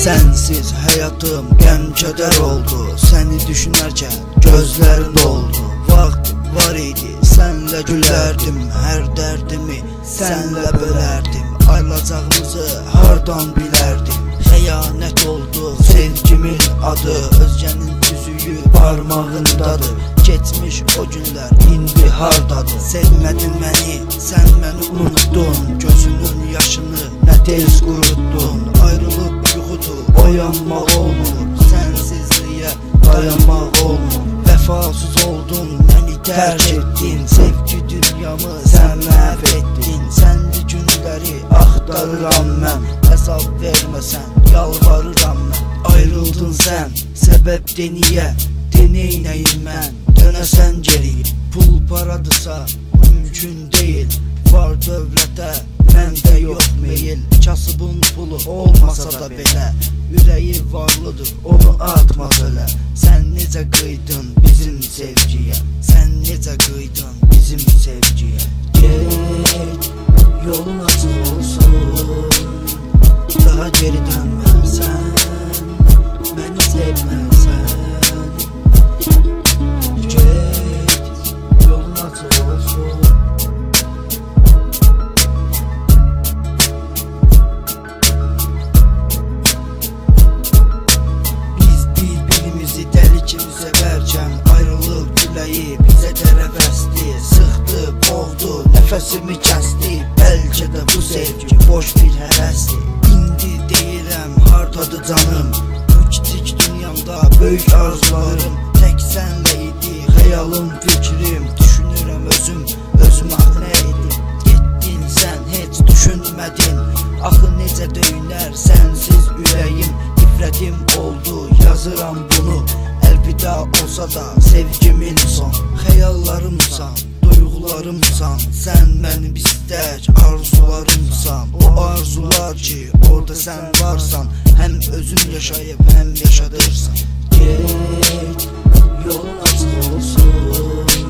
Sensiz həyatım qəm-kədər oldu. Səni düşünərkən gözlərim doldu. Vaxt var idi, sənlə gülərdim. Hər dərdimi sənlə bölərdim. Ayrılacağımızı hardan bilərdim. Xəyanət oldu sevgimin adı. Özgənin üzüyü parmağındadır. Keçmiş o günlər indi hardadır. Sevmədin məni, sən məni unuttun. Gözümün yaşını nə tez qurutdun. Ayrılıb yuxudur, oyanmaq olmur. Sənsizliyə dayanmaq olmur. Vəfasız oldun, məni tərk etdin. Sevgi dünyamı sən məhv etdin. Səndi günləri axtarıram mən. Hesab verməsən, yalvarıram mən. Ayrıldın sən, səbəb deniyə. Deneynəyim mən, dönəsən geri. Pul paradısa mümkün deyil. Var dövlətə, məndə yox meyil. Kasıbın pulu olmasa da belə, ürəyi varlıdır, onu atma belə. Sən necə qıydın bizim sevgiyə, sən necə qıydın bizim sevgiyə. Get, yolun açıq olsun, daha geri dönməsən, məni sevməsən. Get, yolun açıq olsun. Sevərkən ayrılıq güləyi bizə tərəf əsdi. Sıxdı, boğdu, nəfəsimi kəsdi. Bəlkə də bu sevgi boş bir həvəsdi. İndi deyirəm, hardadır canım. Bu kiçik dünyamda böyük arzularım. Tək sənlə idi xəyalım, fikrim. Düşünürəm özüm axı nə edim. Getdin sən, heç düşünmədin. Axı necə döyünər sənsiz ürəyim. Nifrətim oldu, yazıram bunu. Əlvida olsa da sevgimin son. Xəyallarımsan, duyğularımsan. Sən mənim istək arzularımsan. O arzular ki, orada sən varsan. Həm özün yaşayıb, həm yaşadırsan. Get, yolun açıq olsun.